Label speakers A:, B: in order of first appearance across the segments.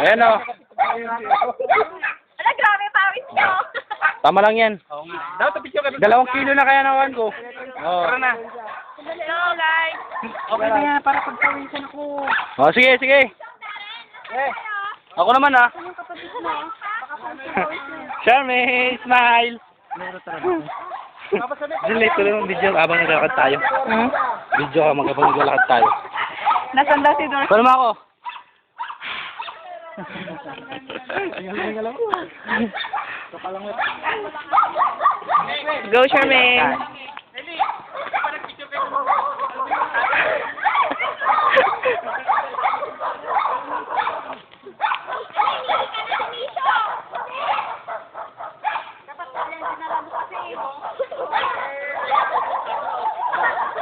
A: Ayan o.
B: Ala, grabe, pawis nyo.
A: Tama lang yan.
C: Oo nga. Dapat picture kami.
A: 2 kilo na kaya nawan ko. Oo.
C: Tara na.
B: Hello, guys.
C: Okay na yan, para pagpawisan ako.
A: Oh, sige, sige. Ako naman ah. Charmaine, smile. Delete ko lang ang video habang naglalakad tayo. Video ka habang naglalakad tayo.
B: Nasaan daw si Dor?
A: Paano mo ako?
B: Go, Charmaine.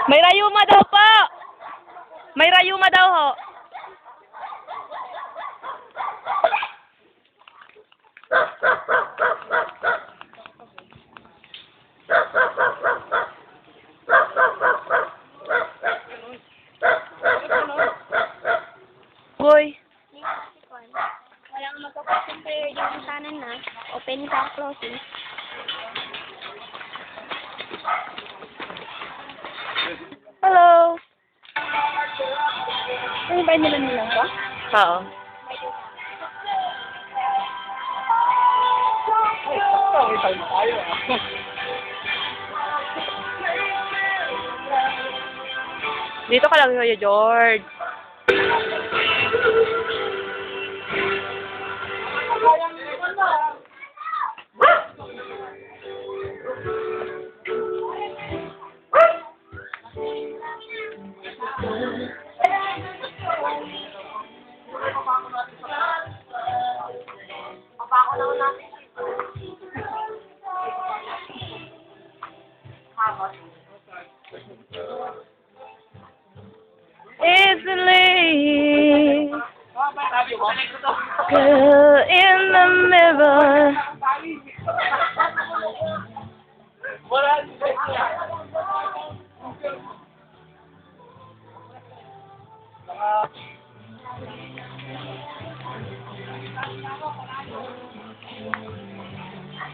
B: May rayuma daw po. May rayuma daw ho. Boy.
D: Walang magkakasempre yung kanan na. Open ka, closing.
B: Hello.
D: Ano ba nila nilang ko?
B: Oo. Dito ka lang, Kuya George. Easily, girl in the mirror.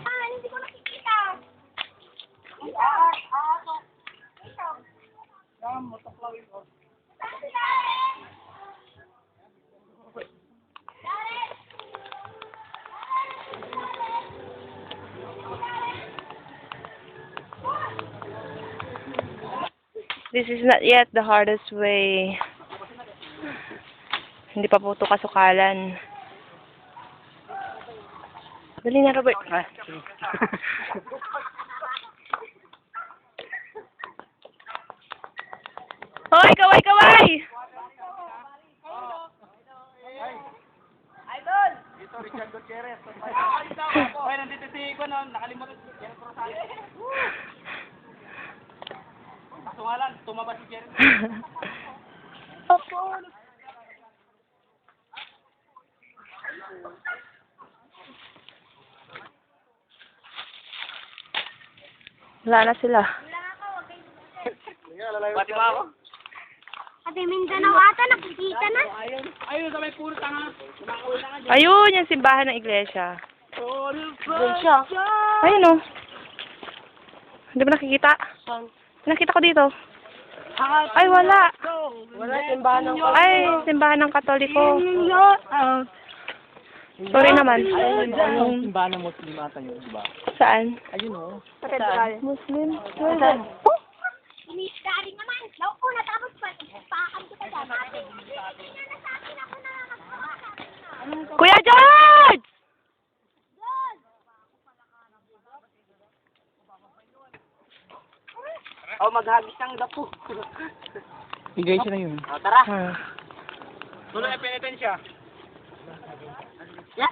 D: Ah, hindi ko nakikita.
B: This is not yet the hardest way. Hindi pa po ito kasukalan. Dali na, Robert. Hoy, kaway, kaway!
C: Idol! Ito, Richard Gutierrez. Ay, nandito si Iko, no? Nakalimutan si Jerry Rosales. Kaso nga lang, tumaba si Jerry.
B: Wala na sila.
C: Pati ba ako?
D: Ate, Mindanao ata, nakikita na.
C: Ayun, sa may puro tanga. Kumakawin na nga dyan.
B: Ayun, yung simbahan ng iglesia.
D: Doon siya.
B: Ayun o. Hindi ba nakikita? Nakita ko dito. Ay, wala.
D: Wala, simbahan ng
B: Ay, simbahan ng Katoliko. Sorry naman.
C: Ayun, simbahan ng Muslim ata yun, di ba?
B: Saan?
C: Ayun, o.
B: Muslim.
D: Inisgaring naman. Naupo na tapos pa. Pakan kita dyan. Ate, nasabi na ako na
B: Kuya George!
C: Oh, maghagis ng dapo. Iglesia na yun. Oh, tara.
B: Ah,
C: Tuloy ang penitensya.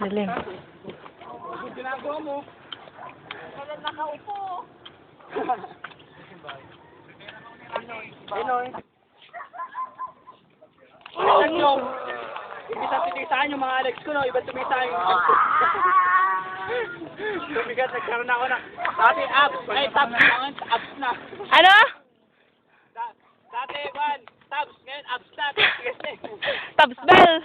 B: dilim.
C: Ginagawa mo.
D: Kailan nakaupo.
C: Pinoy. Alex ko. Imbis ang titisahan yung mga Alex ko, no? Iba tumisahan yung Alex ko. Tumigas, nagkaroon ako na. Dati abs, ay tabs, ngayon abs na.
B: Ano?
C: Dati, tabs, ngayon abs na.
B: Tabs bell.